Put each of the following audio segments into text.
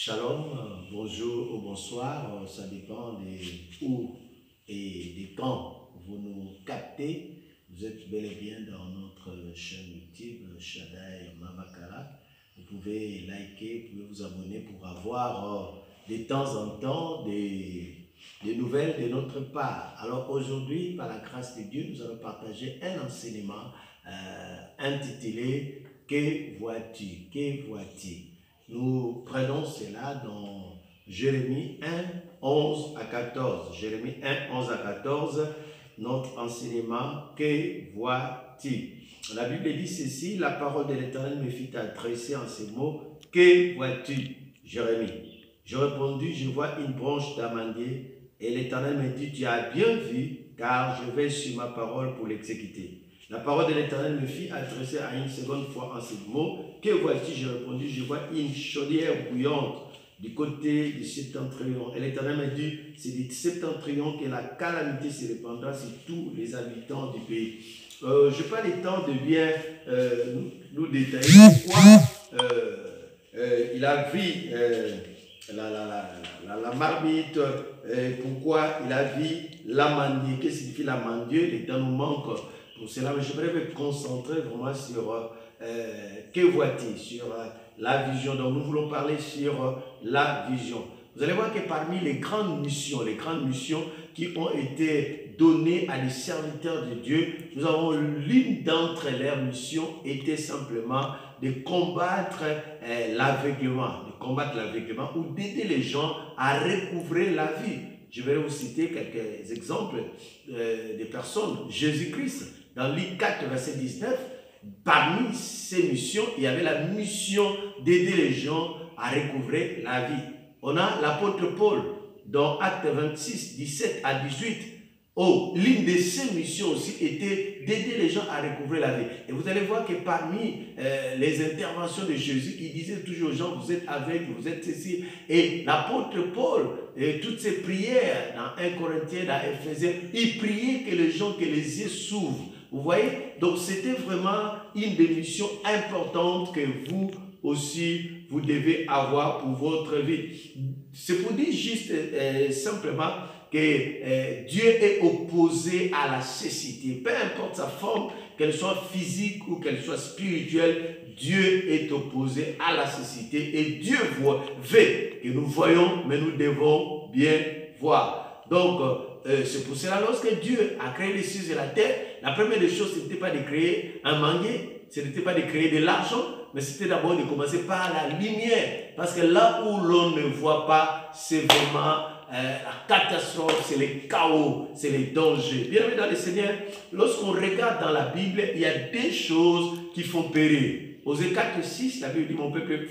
Shalom, bonjour ou bonsoir, ça dépend des où et des quand vous nous captez. Vous êtes bel et bien dans notre chaîne YouTube Shaddai Mamakala. Vous pouvez liker, vous pouvez vous abonner pour avoir de temps en temps des nouvelles de notre part. Alors aujourd'hui, par la grâce de Dieu, nous allons partager un enseignement intitulé « Que vois-tu? Que vois-tu » Nous prenons cela dans Jérémie 1, 11 à 14. Jérémie 1, 11 à 14, notre enseignement, que vois-tu? La Bible dit ceci, la parole de l'Éternel me fit adresser en ces mots, que vois-tu, Jérémie? Je répondis, je vois une branche d'amandier, et l'Éternel me dit, tu as bien vu, car je vais sur ma parole pour l'exécuter. La parole de l'Éternel me fit adresser à une seconde fois en ces mots. Que vois-tu? Je répondis, je vois une chaudière bouillante du côté du septentrion. Et l'Éternel me dit, c'est du septentrion que la calamité se répandra sur tous les habitants du pays. Je n'ai pas le temps de bien nous détailler pourquoi il a vu la marmite, pourquoi il a vu l'amandier. Qu'est-ce que signifie l'amandier? Les temps nous manquent. Pour cela, je voudrais me concentrer vraiment sur que vois-tu, sur la vision. Donc, nous voulons parler sur la vision. Vous allez voir que parmi les grandes missions qui ont été données à des serviteurs de Dieu, nous avons l'une d'entre leurs missions était simplement de combattre l'aveuglement, ou d'aider les gens à recouvrer la vie. Je vais vous citer quelques exemples de personnes. Jésus-Christ, dans Luc 4, verset 19, parmi ses missions, il y avait la mission d'aider les gens à recouvrer la vie. On a l'apôtre Paul, dans Actes 26, 17 à 18. L'une de ses missions aussi était d'aider les gens à recouvrer la vie. Et vous allez voir que parmi les interventions de Jésus, il disait toujours aux gens, vous êtes aveugles, vous êtes ceci. Et l'apôtre Paul, et toutes ses prières dans 1 Corinthiens, dans Éphésiens, il priait que les gens, que les yeux s'ouvrent. Vous voyez? Donc c'était vraiment une des missions importantes que vous aussi, vous devez avoir pour votre vie. C'est pour dire juste simplement que Dieu est opposé à la cécité. Peu importe sa forme, qu'elle soit physique ou qu'elle soit spirituelle, Dieu est opposé à la cécité. Et Dieu veut que nous voyons, mais nous devons bien voir. Donc, c'est pour cela, lorsque Dieu a créé les cieux et la terre, la première des choses, ce n'était pas de créer un manguier, ce n'était pas de créer de l'argent, mais c'était d'abord de commencer par la lumière. Parce que là où l'on ne voit pas, c'est vraiment la catastrophe, c'est le chaos, c'est les dangers. Bien aimé dans le Seigneur, lorsqu'on regarde dans la Bible, il y a des choses qui font périr. Osée 4, 6, la Bible dit, mon peuple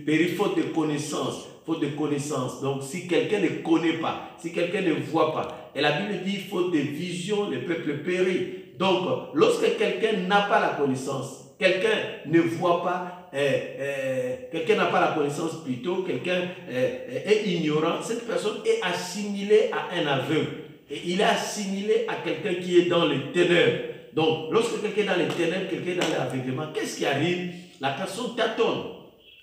périt faute de connaissance. Faute de connaissance. Donc, si quelqu'un ne connaît pas, si quelqu'un ne voit pas, et la Bible dit, faute de vision, le peuple périt. Donc, lorsque quelqu'un n'a pas la connaissance, quelqu'un ne voit pas, quelqu'un n'a pas la connaissance plutôt, quelqu'un est ignorant, cette personne est assimilée à un aveugle. Et il est assimilé à quelqu'un qui est dans les ténèbres. Donc, lorsque quelqu'un est dans les ténèbres, quelqu'un est dans l'aveuglement, qu'est-ce qui arrive? La personne tâtonne.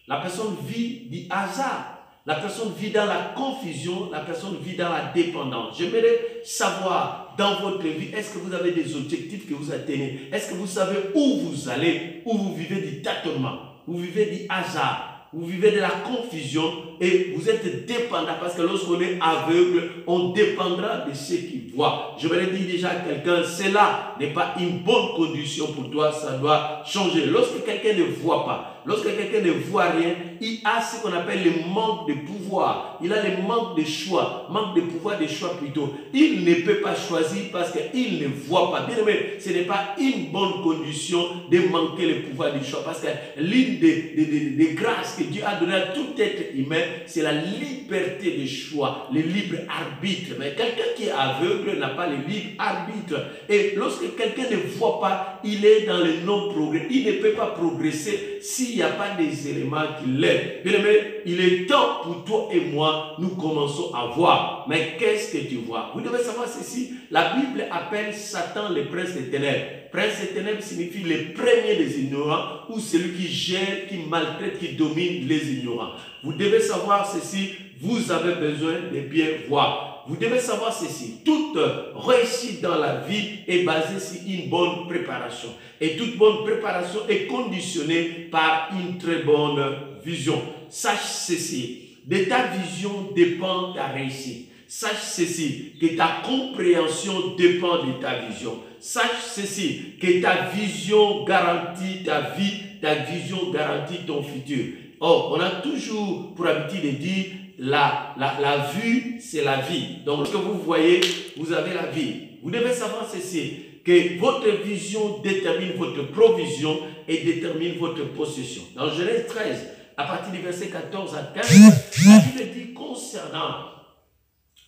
La personne vit du hasard. La personne vit dans la confusion, la personne vit dans la dépendance. J'aimerais savoir dans votre vie, est-ce que vous avez des objectifs que vous atteignez? Est-ce que vous savez où vous allez, où vous vivez du tâtonnement, vous vivez du hasard, vous vivez de la confusion et vous êtes dépendant parce que lorsqu'on est aveugle, on dépendra de ceux qui voient. Je vais dire déjà à quelqu'un, cela n'est pas une bonne condition pour toi, ça doit changer. Lorsque quelqu'un ne voit pas, lorsque quelqu'un ne voit rien, il a ce qu'on appelle le manque de pouvoir. Il a le manque de choix, manque de pouvoir de choix plutôt. Il ne peut pas choisir parce qu'il ne voit pas. Bien aimé, ce n'est pas une bonne condition de manquer le pouvoir du choix parce que l'une des grâces que Dieu a donné à tout être humain, c'est la liberté de choix, le libre arbitre. Mais quelqu'un qui est aveugle n'a pas le libre arbitre. Et lorsque quelqu'un ne voit pas, il est dans le non-progrès. Il ne peut pas progresser s'il n'y a pas des éléments qui l'aident. Bien aimé, il est temps pour toi et moi, nous commençons à voir. Mais qu'est-ce que tu vois? Vous devez savoir ceci. La Bible appelle Satan le prince des ténèbres. Prince des ténèbres signifie le premier des ignorants ou celui qui gère, qui maltraite, qui domine les ignorants. Vous devez savoir ceci. Vous avez besoin de bien voir. Vous devez savoir ceci. Toute réussite dans la vie est basée sur une bonne préparation. Et toute bonne préparation est conditionnée par une très bonne vision. Sache ceci. De ta vision dépend ta réussite. Sache ceci, que ta compréhension dépend de ta vision. Sache ceci, que ta vision garantit ta vie, ta vision garantit ton futur. Or, on a toujours pour habitude de dire, la vue, c'est la vie. Donc, lorsque vous voyez, vous avez la vie. Vous devez savoir ceci, que votre vision détermine votre provision et détermine votre possession. Dans Genèse 13, à partir du verset 14 à 15, la Bible dit concernant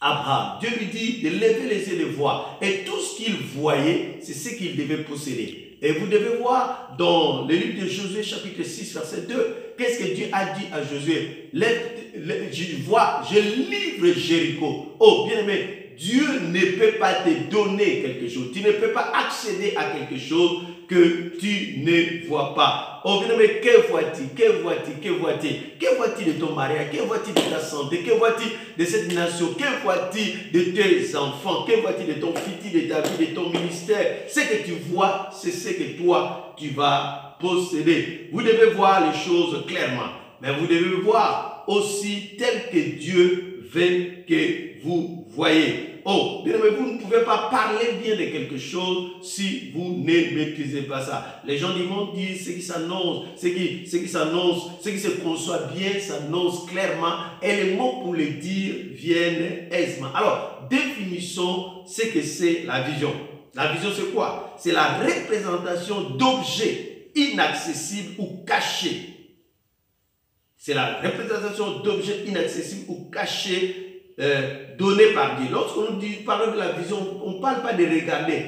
Abraham, Dieu lui dit de lever les yeux et de voir. Et tout ce qu'il voyait, c'est ce qu'il devait posséder. Et vous devez voir dans le livre de Josué, chapitre 6, verset 2, qu'est-ce que Dieu a dit à Josué? Je livre Jéricho. Oh, bien aimé, Dieu ne peut pas te donner quelque chose. Tu ne peux pas accéder à quelque chose que tu ne vois pas. Oh, bien aimé, que vois-tu? Que vois-tu? Que vois-tu? Que vois-tu de ton mariage? Que vois-tu de ta santé? Que vois-tu de cette nation? Que vois-tu de tes enfants? Que vois-tu de ton futur, de ta vie, de ton ministère? Ce que tu vois, c'est ce que toi, tu vas posséder. Vous devez voir les choses clairement. Mais vous devez voir aussi tel que Dieu veut que vous voyez. Oh, bien aimé, vous ne pouvez pas parler bien de quelque chose si vous ne maîtrisez pas ça. Les gens du monde disent ce qui s'annonce, ce qui s'annonce, ce qui se conçoit bien s'annonce clairement et les mots pour le dire viennent aisément. Alors, définissons ce que c'est la vision. La vision, c'est quoi? C'est la représentation d'objets inaccessibles ou cachés. C'est la représentation d'objets inaccessibles ou cachés donnés par Dieu. Lorsqu'on parle de la vision, on ne parle pas de regarder.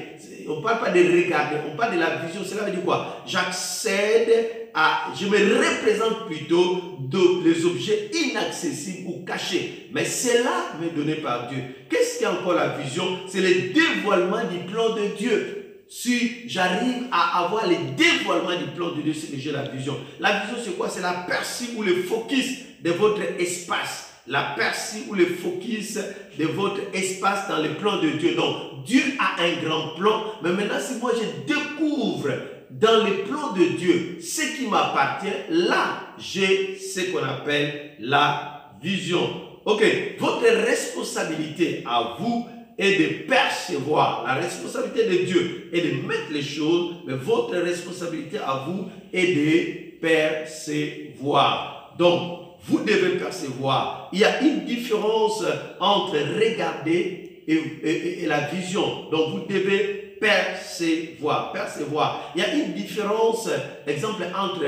On ne parle pas de regarder. On parle de la vision. Cela veut dire quoi? J'accède à... Je me représente plutôt les objets inaccessibles ou cachés. Mais cela m'est donné par Dieu. Qu'est-ce qu'est encore la vision? C'est le dévoilement du plan de Dieu. Si j'arrive à avoir le dévoilement du plan de Dieu, c'est que j'ai la vision. La vision, c'est quoi? C'est la percée ou le focus de votre espace. La percée ou le focus de votre espace dans le plan de Dieu. Donc, Dieu a un grand plan. Mais maintenant, si moi je découvre dans le plan de Dieu ce qui m'appartient, là, j'ai ce qu'on appelle la vision. Ok, votre responsabilité à vous est de percevoir. La responsabilité de Dieu est de mettre les choses, mais votre responsabilité à vous est de percevoir. Donc, vous devez percevoir. Il y a une différence entre regarder et la vision. Donc, vous devez percevoir. Percevoir. Il y a une différence, exemple, entre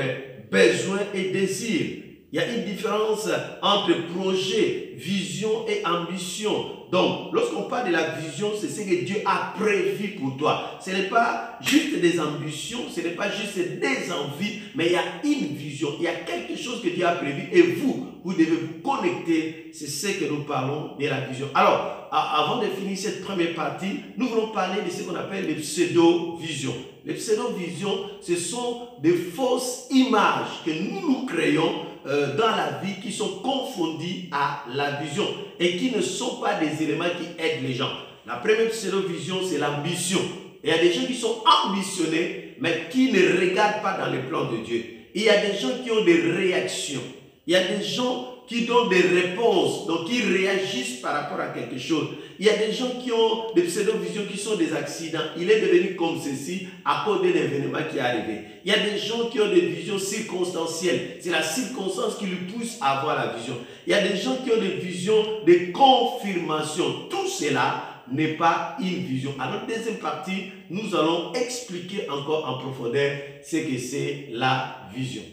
besoin et désir. Il y a une différence entre projet, vision et ambition. Donc, lorsqu'on parle de la vision, c'est ce que Dieu a prévu pour toi. Ce n'est pas juste des ambitions, ce n'est pas juste des envies, mais il y a une vision. Il y a quelque chose que Dieu a prévu et vous devez vous connecter. C'est ce que nous parlons de la vision. Alors, avant de finir cette première partie, nous voulons parler de ce qu'on appelle les pseudo-visions. Les pseudo-visions, ce sont des fausses images que nous créons dans la vie qui sont confondues à la vision et qui ne sont pas des éléments qui aident les gens. La première pseudo-vision, c'est l'ambition. Il y a des gens qui sont ambitionnés, mais qui ne regardent pas dans le plan de Dieu. Il y a des gens qui ont des réactions. Il y a des gens qui donnent des réponses, donc qui réagissent par rapport à quelque chose. Il y a des gens qui ont des pseudo-visions qui sont des accidents. Il est devenu comme ceci à cause d'un événement qui est arrivé. Il y a des gens qui ont des visions circonstancielles. C'est la circonstance qui lui pousse à avoir la vision. Il y a des gens qui ont des visions de confirmation. Tout cela n'est pas une vision. À notre deuxième partie, nous allons expliquer encore en profondeur ce que c'est la vision.